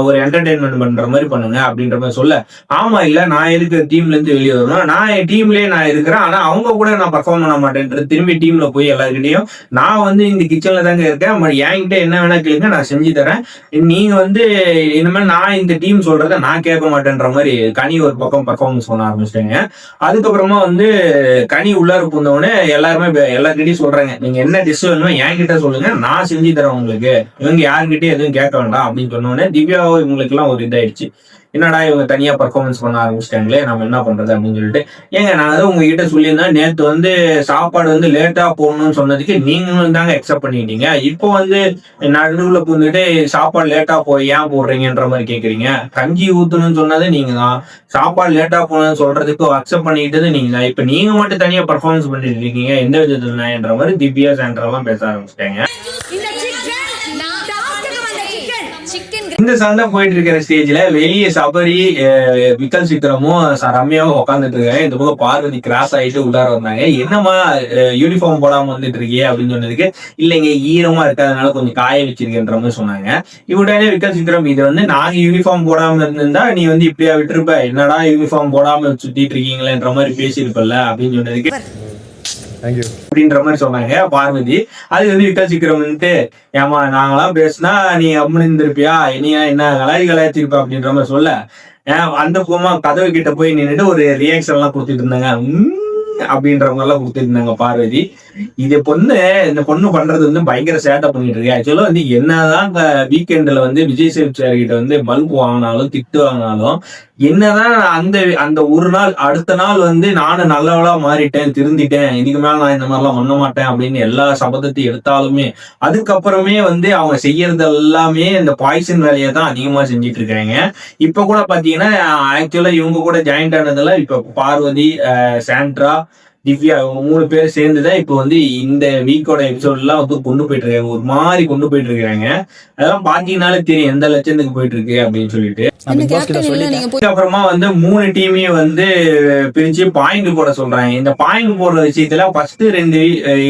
C: ஒரு என்டர்டைன்மெண்ட் பண்ற மாதிரி பண்ணுங்க அப்படின்ற மாதிரி சொல்ல, ஆமா இல்ல நான் இருக்கிற டீம்ல இருந்து வெளியே வரணும், நான் என் டீம்லயே நான் இருக்கிறேன், ஆனா அவங்க கூட நான் பர்ஃபார்ம் பண்ண மாட்டேன்றது, திரும்பி டீம்ல போய் எல்லாருக்கிட்டையும் நான் வந்து இந்த கிச்சன்ல தாங்க இருக்கேன், என்கிட்ட என்ன வேணா கேளுங்க நான் செஞ்சு தரேன், நீங்க வந்து இனிமேல் நான் இந்த டீம் சொல்றத நான் கேட்க மாட்டேன்ற மாதிரி கனி ஒரு பக்கம் பர்ஃபார்மன்ஸ் பண்ண ஆரம்பிச்சிட்டேங்க. அதுக்கப்புறம் அதுக்கப்புறமா வந்து கனி உள்ளார பூந்தவொடனே எல்லாருமே எல்லார்கிட்டயும் சொல்றாங்க, நீங்க என்ன டிஷ் வேணுமோ என்கிட்ட சொல்லுங்க, நான் செஞ்சு தரேன் உங்களுக்கு, இவங்க யாருக்கிட்டயும் எதுவும் கேட்க வேண்டாம் அப்படின்னு சொன்னோடனே திவ்யாவோ இவங்களுக்கு எல்லாம் ஒரு இதாயிடுச்சு. என்னடா இவங்க தனியா பர்ஃபார்மன்ஸ் பண்ண ஆரம்பிச்சிட்டாங்களே, நம்ம என்ன பண்றது அப்படின்னு சொல்லிட்டு, ஏங்க நான் தான் உங்ககிட்ட சொல்லியிருந்தேன், நேற்று வந்து சாப்பாடு வந்து லேட்டா போகணும்னு சொன்னதுக்கு நீங்களும் தாங்க அக்செப்ட் பண்ணிக்கிட்டீங்க, இப்போ வந்து நடுவுல பூந்துட்டு சாப்பாடு லேட்டா போய் ஏன் போடுறீங்கன்ற மாதிரி கேக்குறீங்க, கஞ்சி ஊத்தணும்னு சொன்னது நீங்க தான், சாப்பாடு லேட்டா போகணும்னு சொல்றதுக்கு அக்செப்ட் பண்ணிக்கிட்டது நீங்க தான், இப்ப நீங்க மட்டும் தனியா பர்ஃபார்மன்ஸ் பண்ணிட்டு இருக்கீங்க, எந்த விதத்துல நாயன்ற மாதிரி திவ்யா சாண்ட்ரா எல்லாம் பேச ஆரம்பிச்சிட்டாங்க. இந்த சண்டை போயிட்டு இருக்கிற ஸ்டேஜ்ல வெளியே சபரி விக்கல் சித்திரமும் ரம்யாவும் உட்காந்துட்டு இருக்காங்க. இந்த பக்கம் பார்வதி கிராஸ் ஆயிட்டு உள்ளார வந்தாங்க. என்னமா யூனிஃபார்ம் போடாம வந்துட்டு இருக்கியே அப்படின்னு சொன்னதுக்கு, இல்லைங்க ஈரமா இருக்காதனால கொஞ்சம் காய வச்சிருக்கேன்ற மாதிரி சொன்னாங்க. இவடனே விக்கல் சித்திரம், இது வந்து நாங்க யூனிஃபார்ம் போடாம இருந்திருந்தா நீ வந்து இப்படியா விட்டுருப்ப, என்னடா யூனிஃபார்ம் போடாம சுத்திட்டு இருக்கீங்களேன்ற மாதிரி பேசியிருப்பல அப்படின்னு சொன்னதுக்கு அப்படின்ற மாதிரி சொன்னாங்க பார்வதி. அது வந்து விக்கல் சித்திரம் வந்துட்டு, ஏமா நாங்களாம் பேசினா நீ அப்படின்னு இருந்திருப்பியா, இனியா என்ன கலாய்ச்சிருப்பா அப்படின்ற மாதிரி சொல்ல, அந்த பொம்மா கதவு கிட்ட போய் நின்றுட்டு ஒரு ரியாக்ஷன் எல்லாம் கொடுத்துட்டு இருந்தாங்க, அப்படின்ற மாதிரி எல்லாம் கொடுத்துட்டு இருந்தாங்க பார்வதி. இந்த பொண்ணு பண்றது வந்து பயங்கர சேட்டை பண்ணிட்டு இருக்கு. ஆக்சுவலா வந்து என்னதான் இந்த வீக்கெண்ட்ல வந்து விஜய் சேதுபதி சார் கிட்ட வந்து பல்ப் வாங்கினாலும் திட்டு வாங்கினாலும், என்னதான் அந்த ஒரு நாள் அடுத்த நாள் வந்து நானும் நல்லவளா மாறிட்டேன், திருந்திட்டேன், இதுக்கு மேல நான் இந்த மாதிரிலாம் பண்ண மாட்டேன் அப்படின்னு எல்லா சபதத்தையும் எடுத்தாலுமே அதுக்கப்புறமே வந்து அவங்க செய்யறது எல்லாமே இந்த பாய்சன் வேலையை தான் அதிகமா செஞ்சிட்டு இருக்காங்க. இப்ப கூட பாத்தீங்கன்னா ஆக்சுவலா இவங்க கூட ஜாயிண்ட் ஆனதுல இப்ப பார்வதி, சாண்ட்ரா, திவ்யா இவங்க 3 பேர் சேர்ந்துதான் இப்ப வந்து இந்த வீக்கோட எபிசோட் எல்லாம் வந்து கொண்டு போயிட்டு இருக்காங்க, ஒரு மாதிரி கொண்டு போயிட்டு இருக்காங்க. அதெல்லாம் பாத்தீங்கன்னாலே தெரியும் எந்த லட்சத்துக்கு போயிட்டு இருக்கு அப்படின்னு சொல்லிட்டு. அப்புறமா வந்து 3 டீமையும் வந்து பிரிச்சு பாயிண்ட் போட சொல்றாங்க. இந்த பாயிண்ட் போடுற விஷயத்துல ஃபர்ஸ்ட் 2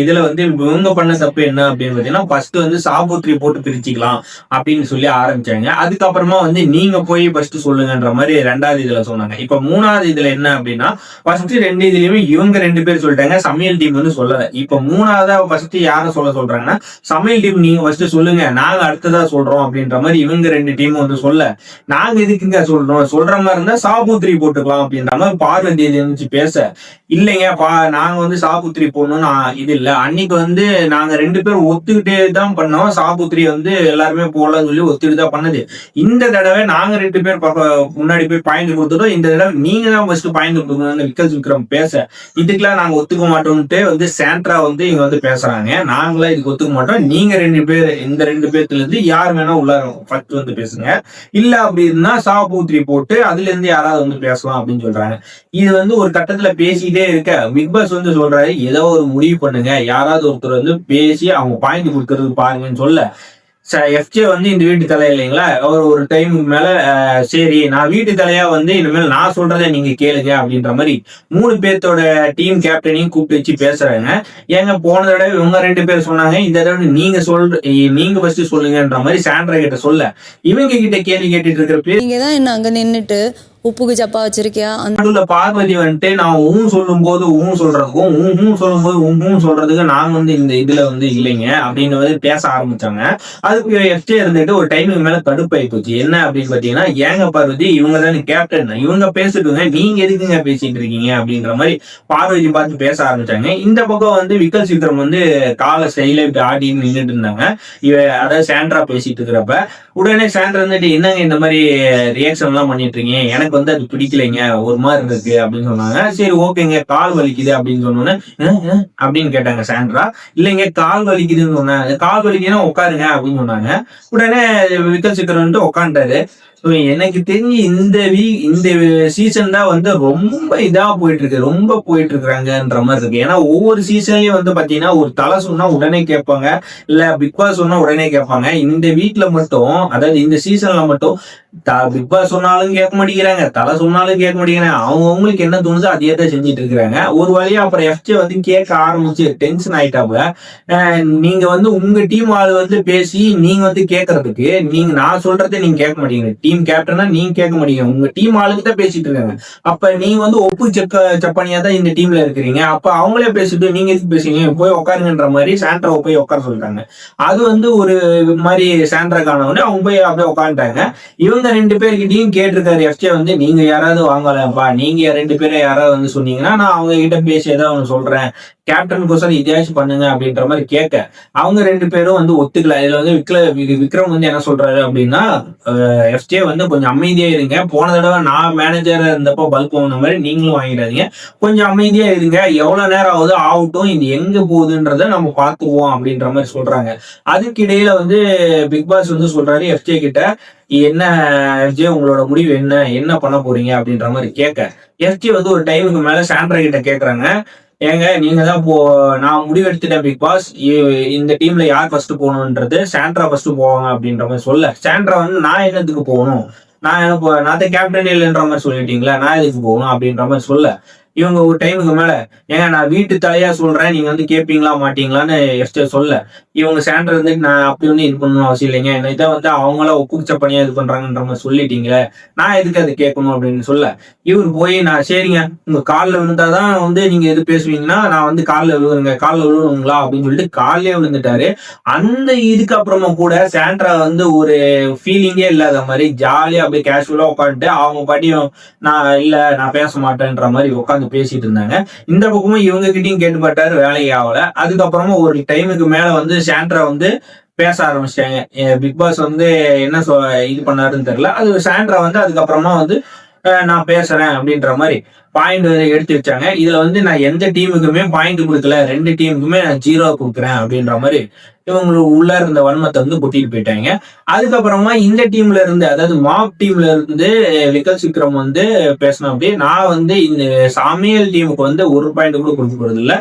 C: இதுல வந்து இவங்க பண்ண தப்பு என்ன அப்படின்னு பாத்தீங்கன்னா, ஃபர்ஸ்ட் வந்து சாபுத்திரி போட்டு பிரிச்சுக்கலாம் அப்படின்னு சொல்லி ஆரம்பிச்சாங்க. அதுக்கப்புறமா வந்து நீங்க போய் ஃபர்ஸ்ட் சொல்லுங்கன்ற மாதிரி 2வது இதுல சொன்னாங்க. இப்ப 3வது இதுல என்ன அப்படின்னா, ஃபர்ஸ்ட் 2 இதுலயுமே இவங்க 2 பேர் சொல்லிட்டாங்க, சமையல் டீம் வந்து சொல்லல. இப்ப 3வதா ஃபர்ஸ்ட் யார சொல்றாங்கன்னா, சமையல் டீம் நீங்க ஃபர்ஸ்ட் சொல்லுங்க, நாங்க அடுத்ததா சொல்றோம் அப்படின்ற மாதிரி இவங்க 2 டீம் வந்து சொல்ல, நாங்க எதுக்குங்க சொல்றோம், சொல்ற மாதிரி இருந்தா சாபுத்திரி போட்டுக்கலாம் அப்படின்ற மாதிரி பார்வதி இருந்துச்சு பேச, இல்லைங்க நாங்க வந்து சாபுத்திரி போடணும்னு இது இல்ல, அன்னைக்கு வந்து நாங்க 2 பேரும் ஒத்துக்கிட்டே தான் பண்ணோம், சாபுத்திரி வந்து எல்லாருமே போடலாம்னு சொல்லி ஒத்துக்கிட்டு தான் பண்ணது, இந்த தடவை நாங்க 2 பேர் முன்னாடி போய் பாயிண்ட் கொடுத்துட்டோம், இந்த தடவை நீங்க தான் ஃபர்ஸ்ட் பாயிண்ட் கொடுக்கணும் விக்கல் விக்ரம் பேச, இதுக்கெல்லாம் நாங்க ஒத்துக்க மாட்டோம்ட்டு வந்து சாண்ட்ரா வந்து இங்க வந்து பேசுறாங்க, நாங்களா இதுக்கு ஒத்துக்க மாட்டோம், நீங்க 2 பேர் இந்த 2 பேர்த்துல இருந்து யார் வேணா உள்ள ஃபர்ஸ்ட் வந்து பேசுங்க, இல்ல அப்படின்னா சாபுத்திரி போட்டு அதுல இருந்து யாராவது வந்து பேசலாம் அப்படின்னு சொல்றாங்க. இது வந்து ஒரு கட்டத்துல பேசிட்டே இருக்க பிக் பாஸ் வந்து சொல்றாரு, ஏதோ ஒரு முடிவு பண்ணுங்க, யாராவது ஒருத்தர் வந்து பேசி அவங்க பாயிண்ட் கொடுக்கறது பாருங்கன்னு சொல்ல, எஃப்ஜே வந்து இந்த வீட்டு தலை இல்லைங்களா, அவர் ஒரு டைமுக்கு மேல சரி நான் வீட்டு தலையா வந்து இனிமேல் நான் சொல்றதை நீங்க கேளுங்க அப்படின்ற மாதிரி 3 பேர்த்தோட டீம் கேப்டனையும் கூப்பிட்டு வச்சு பேசுறாங்க. ஏங்க போன தடவை இவங்க 2 பேர் சொன்னாங்க, இந்த தடவை நீங்க ஃபர்ஸ்ட் சொல்லுங்கன்ற மாதிரி சாண்ட்ரா கிட்ட சொல்ல, இவங்க கிட்ட கேள்வி கேட்டுட்டு இருக்கிற பேர்,
B: நீங்க தான் என்ன அங்க நின்னுட்டு உப்புக்கு சப்பா வச்சிருக்கியா,
C: நடுவுல பார்வதி வந்துட்டு நான் சொல்லும் போது சொல்றதுக்கும் சொல்லும் போது சொல்றதுக்கு நான் வந்து இந்த இதுல வந்து இல்லைங்க அப்படின்னு வந்து பேச ஆரம்பிச்சாங்க. அதுக்கு எஃப்ஜே இருந்துட்டு ஒரு டைமுக்கு மேல கடுப்பாயி போச்சு. என்ன அப்படின்னு பாத்தீங்கன்னா, ஏங்க பார்வதி இவங்க தானே கேப்டன், இவங்க பேசிட்டுங்க, நீங்க எதுக்குங்க பேசிட்டு இருக்கீங்க அப்படின்ற மாதிரி பார்வதி பார்த்து பேச ஆரம்பிச்சாங்க. இந்த பக்கம் வந்து விக்கல் சித்திரம் வந்து கால ஸ்டைல இப்படி ஆடின்னு நின்றுட்டு இருந்தாங்க. அதாவது சாண்ட்ரா பேசிட்டு இருக்கிறப்ப உடனே சாண்ட்ரா வந்துட்டு, என்னங்க இந்த மாதிரி ரியாக்ஷன் எல்லாம் பண்ணிட்டு இருக்கீங்க, எனக்கு வந்து அது பிடிக்கலைங்க, ஒரு மாதிரி இருக்கு அப்படின்னு சொன்னாங்க. சரி ஓகேங்க, கால் வலிக்குது அப்படின்னு சொன்னோன்னே அப்படின்னு கேட்டாங்க சாண்ட்ரா. இல்லைங்க கால் வலிக்குதுன்னு சொன்னாங்க, கால் வலிக்குதுன்னா உட்காருங்க அப்படின்னு சொன்னாங்க. உடனே விக்கல் சித்திரம் வந்து உட்காந்துட்டாரு. எனக்கு தெரிஞ்சு இந்த சீசன் தான் வந்து ரொம்ப இதா போயிட்டு இருக்காங்கன்ற மாதிரி இருக்கு. ஏன்னா ஒவ்வொரு சீசன்லயும் வந்து பாத்தீங்கன்னா ஒரு தலை சொன்னா உடனே கேட்பாங்க, இல்ல பிக் பாஸ் சொன்னா உடனே கேட்பாங்க. இந்த வீட்டுல மட்டும், அதாவது இந்த சீசன்ல மட்டும் பிக் பாஸ் சொன்னாலும் கேட்க மாட்டேங்கிறாங்க, தலை சொன்னாலும் கேட்க மாட்டேங்கிறாங்க, அவங்களுக்கு என்ன தோணுதோ அதையே தான் செஞ்சுட்டு இருக்கிறாங்க. ஒரு வழியா அப்புறம் எஃப்ஜே வந்து கேட்க ஆரம்பிச்சு டென்ஷன் ஆயிட்டாங்க. நீங்க வந்து உங்க டீம் ஆளு வந்து பேசி நீங்க வந்து கேட்கறதுக்கு, நான் சொல்றதை நீங்க கேட்க மாட்டேங்கிறீங்க, டீம் கேப்டனா நீங்க கேட்க மாட்டீங்க, உங்க டீம் ஆளுக்கு தான் பேசிட்டு இருக்காங்க. அப்ப நீங்க வந்து ஒப்பு சப்பானியா தான் இந்த டீம்ல இருக்கிறீங்க. அப்ப அவங்களே பேசிட்டு நீங்க எதுக்கு பேசுறீங்க, போய் உட்காருங்கன்ற மாதிரி சாண்ட்ராவை போய் உட்கார சொல்லிட்டாங்க. அது வந்து ஒரு மாதிரி சாண்ட்ரா காணவனே அவங்க போய் அப்படியே உட்காந்துட்டாங்க. இவங்க 2 பேர்கிட்டயும் கேட்டிருக்காரு எஃப்ஜே வந்து, நீங்க யாராவது வாங்கலப்பா, நீங்க 2 பேரை யாராவது வந்து சொன்னீங்கன்னா நான் அவங்க கிட்ட பேசி ஏதாவது ஒன்று சொல்றேன், கேப்டனுக்கோசரம் இதையாச்சும் பண்ணுங்க அப்படின்ற மாதிரி கேட்க அவங்க 2 பேரும் வந்து ஒத்துக்கல. இதுல வந்து விக்ரம் வந்து என்ன சொல்றாரு அப்படின்னா, எஃப்ஜே வந்து கொஞ்சம் அமைதியா இருங்க, போன தடவை நான் மேனேஜர் இருந்தப்போ பல்க் வாங்கின மாதிரி நீங்களும் வாங்கிடாதீங்க, கொஞ்சம் அமைதியா இருங்க, எவ்வளவு நேரம் ஆகுது ஆகட்டும், இது எங்க போகுதுன்றத நம்ம பார்த்துக்குவோம் அப்படின்ற மாதிரி சொல்றாங்க. அதுக்கு இடையில வந்து பிக் பாஸ் வந்து சொல்றாரு எஃப்ஜே கிட்ட, என்ன எஃப்ஜே உங்களோட முடிவு என்ன பண்ண போறீங்க அப்படின்ற மாதிரி கேட்க, எஃப்ஜே வந்து ஒரு டைமுக்கு மேல சாண்ட்ரா கிட்ட கேக்குறாங்க, ஏங்க நீங்க தான் நான் முடிவெடுத்துட்டேன் பிக் பாஸ், இந்த டீம்ல யார் ஃபர்ஸ்ட் போகணுன்றது சாண்ட்ரா ஃபர்ஸ்ட் போவாங்க அப்படின்ற மாதிரி சொல்ல, சாண்ட்ரா வந்து நான் என்னத்துக்கு போகணும், நான் கேப்டன் இல்லைன்ற மாதிரி சொல்லிட்டீங்களா, நான் எதுக்கு போகணும் அப்படின்ற மாதிரி சொல்ல, இவங்க ஒரு டைமுக்கு மேல, ஏங்க நான் வீட்டு தலையா சொல்றேன், நீங்க வந்து கேட்பீங்களா மாட்டீங்களான்னு எஃப்ஜே சொல்ல, இவங்க சாண்ட்ரா வந்து நான் அப்படி வந்து இது பண்ணணும் அவசியம் இல்லைங்க, இதை வந்து அவங்கள ஒப்புச்ச பண்ணியா இது பண்றாங்கன்ற மாதிரி சொல்லிட்டீங்களே, நான் எதுக்கு அதை கேட்கணும் அப்படின்னு சொல்ல, இவர் போய் நான் சரிங்க உங்க காலில் விழுந்தாதான் வந்து நீங்க எது பேசுவீங்கன்னா நான் வந்து காலில் விழுவுங்களா அப்படின்னு சொல்லிட்டு காலிலே விழுந்துட்டாரு. அந்த இதுக்கு அப்புறமா கூட சாண்ட்ரா வந்து ஒரு ஃபீலிங்கே இல்லாத மாதிரி ஜாலியா அப்படியே கேஷுவலா உட்காந்துட்டு அவங்க பாட்டியும் நான் பேச மாட்டேன்ற மாதிரி உட்காந்து பேசிட்டு இருந்தாங்க. இந்த பக்கமும் இவங்க கிட்டையும் கேட்டுப்பட்டாரு, வேலைக்கு ஆகல. அதுக்கப்புறமா ஒரு டைமுக்கு மேல வந்து சாண்ட்ரா வந்து பேச ஆரம்பிச்சிட்டாங்க. பிக் பாஸ் வந்து என்ன இது பண்ணாருன்னு தெரியல. அது சாண்ட்ரா வந்து அதுக்கப்புறமா வந்து நான் பேசுறேன் அப்படின்ற மாதிரி பாயிண்ட் எடுத்து வச்சாங்க. இதுல வந்து நான் எந்த டீமுக்குமே பாயிண்ட் கொடுக்கல, 2 டீமுக்குமே நான் 0 கொடுக்குறேன் அப்படின்ற மாதிரி இவங்களுக்கு உள்ள இருந்த வன்மத்தை வந்து கூட்டிட்டு போயிட்டாங்க. அதுக்கப்புறமா இந்த டீம்ல இருந்து, அதாவது மாப் டீம்ல இருந்து விக்ரம் வந்து பேசின அப்படி, நான் வந்து இந்த சமையல் டீமுக்கு வந்து 1 பாயிண்ட் கூட கொடுக்க போறது இல்ல,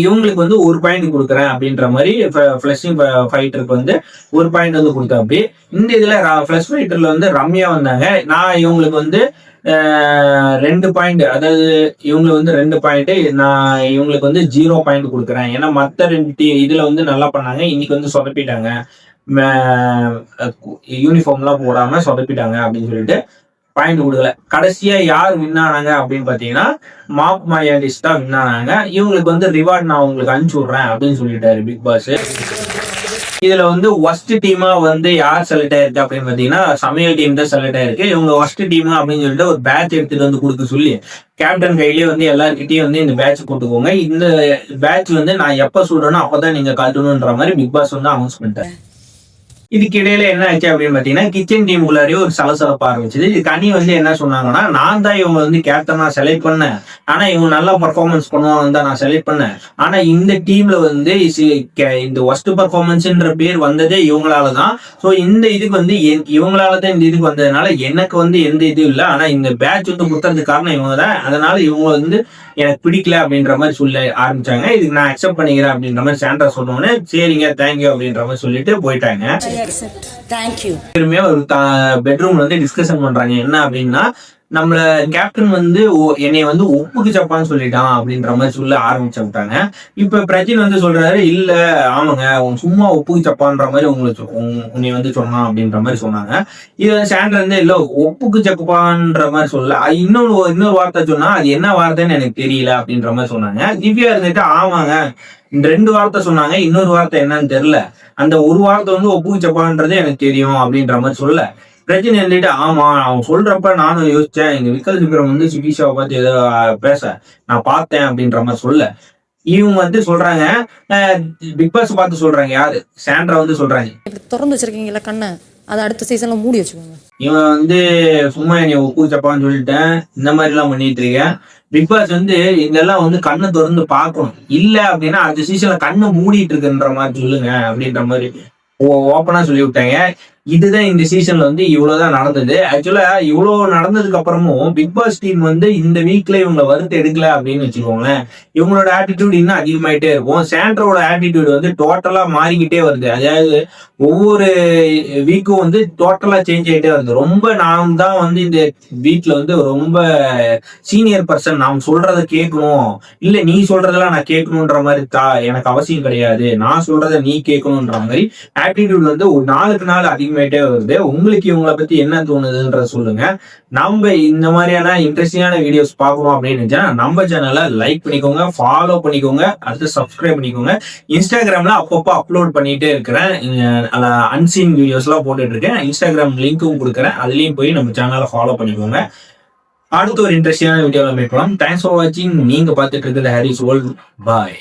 C: இவங்களுக்கு வந்து 1 பாயிண்ட் கொடுக்குறேன் அப்படின்ற மாதிரி ஃபிளஷிங் ஃபைட்டருக்கு வந்து 1 பாயிண்ட் வந்து கொடுத்தேன். அப்படி இந்த இதுல ஃபிளஷ் ஃபைட்டர்ல வந்து ரம்யா வந்தாங்க. நான் இவங்களுக்கு வந்து 2 பாயிண்ட், அதாவது இவங்களுக்கு வந்து 2 பாயிண்ட், நான் இவங்களுக்கு வந்து 0 பாயிண்ட் கொடுக்குறேன். ஏன்னா மற்ற 2 இதுல வந்து நல்லா பண்ணாங்க, இன்னைக்கு வந்து சொதப்பிட்டாங்க, யூனிஃபார்ம்லாம் போடாம சொதப்பிட்டாங்க அப்படின்னு சொல்லிட்டு பாயிண்ட் கொடுக்கல. கடைசியா யார் வின் ஆனாங்க அப்படின்னு பாத்தீங்கன்னா மாப் மாயாண்டிஸ் தான் வின் ஆனாங்க. இவங்களுக்கு வந்து ரிவார்ட் நான் உங்களுக்கு அனுப்பிச்சு விடுறேன் அப்படின்னு சொல்லிட்டாரு பிக் பாஸ். இதுல வந்து ஒஸ்ட் டீமா வந்து யார் செலக்ட் ஆயிருக்கு அப்படின்னு பாத்தீங்கன்னா சமையல் டீம் தான் செலக்ட் ஆயிருக்கு. இவங்க ஒஸ்ட் டீம் அப்படின்னு சொல்லிட்டு ஒரு பேட்ச் எடுத்துட்டு வந்து கொடுக்க சொல்லி கேப்டன் கையிலேயே வந்து எல்லாருக்கிட்டையும் வந்து இந்த பேட்ச் போட்டுக்கோங்க, இந்த பேட்ச் வந்து நான் எப்ப சொல்றேனோ அப்பதான் நீங்க காட்டணும்ன்ற மாதிரி பிக் பாஸ் வந்து அனௌன்ஸ் பண்ணிட்டாரு. இதுக்கு இடையில என்ன ஆச்சு அப்படின்னு பாத்தீங்கன்னா கிச்சன் டீமுக்குள்ளாரே ஒரு சலசலப்பா ஆரம்பிச்சது. இது கனி வந்து என்ன சொன்னாங்கன்னா, நான் தான் இவங்க வந்து கேப்டனா செலக்ட் பண்ணேன், ஆனா இவங்க நல்லா பர்ஃபார்மன்ஸ் பண்ணுவாங்க தான் நான் செலக்ட் பண்ணேன், ஆனா இந்த டீம்ல வந்து இந்த ஒஸ்ட் பர்ஃபார்மன்ஸ்ன்ற பேர் வந்ததே இவங்களாலதான். ஸோ இந்த இதுக்கு வந்து இவங்களாலதான் இந்த இதுக்கு வந்ததுனால எனக்கு வந்து எந்த இதுவும் இல்லை, ஆனா இந்த பேட்ச் வந்து குத்துறதுக்கு காரணம் இவங்க தான், அதனால இவங்க வந்து எனக்கு பிடிக்கல அப்படின்ற மாதிரி சொல்ல ஆரம்பிச்சாங்க. இதுக்கு நான் அக்செப்ட் பண்ணிக்கிறேன் அப்படின்ற மாதிரி சாண்ட்ரா சொன்னோன்னே சரிங்க தேங்க்யூ அப்படின்ற மாதிரி சொல்லிட்டு போயிட்டாங்க. ஒரு பெட்ரூம்ல வந்து டிஸ்கஷன் பண்றாங்க. என்ன அப்படின்னா, நம்மள கேப்டன் வந்து என்னை வந்து ஒப்புக்கு சப்பான்னு சொல்லிட்டான் அப்படின்ற மாதிரி சொல்ல ஆரம்பிச்சுட்டாங்க. இப்ப பிரஜின் வந்து சொல்றாரு, இல்ல ஆமாங்க சும்மா ஒப்புக்கு சப்பான்ற மாதிரி உன்னை வந்து சொன்னான் அப்படின்ற மாதிரி சொன்னாங்க. இது வந்து சாண்ட்ரா வந்து இல்ல ஒப்புக்கு சப்பான்ற மாதிரி சொல்ல, இன்னொரு வார்த்தை சொன்னா அது என்ன வார்த்தைன்னு எனக்கு தெரியல அப்படின்ற மாதிரி சொன்னாங்க. திவ்யா இருந்துட்டு ஆமாங்க 2 வார்த்தை சொன்னாங்க, இன்னொரு வார்த்தை என்னன்னு தெரியல, அந்த ஒரு வார்த்தை வந்து ஒப்புக்கு சப்பான்றது எனக்கு தெரியும் அப்படின்ற மாதிரி சொல்ல, பிரச்சனை இருந்துட்டு ஆமா அவன் சொல்றப்ப நானும் யோசிச்சேன், எங்க விக்ரம் வந்து சுகிஷாவை பார்த்து ஏதோ பேச நான் பார்த்தேன் அப்படின்ற மாதிரி சொல்ல, இவங்க வந்து சொல்றாங்க பிக் பாஸ் பார்த்து சொல்றாங்க, யாரு சாண்ட்ரா வந்து சொல்றாங்க,
B: திறந்து வச்சிருக்கீங்களா கண்ணை, அதை அடுத்த சீசன்ல மூடி வச்சுக்கோங்க,
C: இவன் வந்து சும்மா என்னை ஒப்பு சப்பான்னு சொல்லிட்டேன், இந்த மாதிரி எல்லாம் பண்ணிட்டு இருக்கேன். பிக் பாஸ் வந்து இதெல்லாம் வந்து கண்ணை திறந்து பார்க்கணும், இல்ல அப்படின்னா அடுத்த சீசன்ல கண்ணை மூடிட்டு இருக்குன்ற மாதிரி சொல்லுங்க அப்படின்ற மாதிரி ஓப்பனா சொல்லி விட்டாங்க. இதுதான் இந்த சீசன்ல வந்து இவ்வளவுதான் நடந்தது. ஆக்சுவலா இவ்வளவு நடந்ததுக்கு அப்புறமும் பிக் பாஸ் டீம் வந்து இந்த வீக்ல இவங்களை வருத்த எடுக்கல அப்படின்னு வச்சுக்கோங்களேன், இவங்களோட ஆட்டிடியூட் இன்னும் அதிகமாயிட்டே இருக்கும். சாண்ட்ராவோட ஆட்டிடியூட் வந்து டோட்டலா மாறிக்கிட்டே வருது. அதாவது ஒவ்வொரு வீக்கும் வந்து டோட்டலா சேஞ்ச் ஆகிட்டே வருது. ரொம்ப நாம் தான் வந்து இந்த வீட்ல வந்து ரொம்ப சீனியர் பர்சன், நாம் சொல்றதை கேட்கணும், இல்ல நீ சொல்றதெல்லாம் நான் கேட்கணுன்ற மாதிரி எனக்கு அவசியம் கிடையாது, நான் சொல்றதை நீ கேட்கணுன்ற மாதிரி ஆட்டிடியூட் வந்து ஒரு நாளுக்கு நாள் அதிகமா அதிகமாயிட்டே வருது. உங்களுக்கு இவங்களை பத்தி என்ன தோணுதுன்ற சொல்லுங்க. நம்ம இந்த மாதிரியான இன்ட்ரெஸ்டிங்கான வீடியோஸ் பார்க்கணும் அப்படின்னு நினைச்சா நம்ம சேனலை லைக் பண்ணிக்கோங்க, ஃபாலோ பண்ணிக்கோங்க, அடுத்து சப்ஸ்கிரைப் பண்ணிக்கோங்க. இன்ஸ்டாகிராம்ல அப்பப்போ அப்லோட் பண்ணிட்டே இருக்கிறேன், அன்சீன் வீடியோஸ் எல்லாம் போட்டுட்டு இருக்கேன். இன்ஸ்டாகிராம் லிங்க்கும் கொடுக்குறேன், அதுலயும் போய் நம்ம சேனலை ஃபாலோ பண்ணிக்கோங்க. அடுத்த ஒரு இன்ட்ரெஸ்டிங்கான வீடியோவில் மீட் பண்ணலாம். தேங்க்ஸ் ஃபார் வாட்சிங். நீங்க பார்த்துட்டு இருக்கிறது ஹாரிஸ் வேர்ல்ட். பாய்.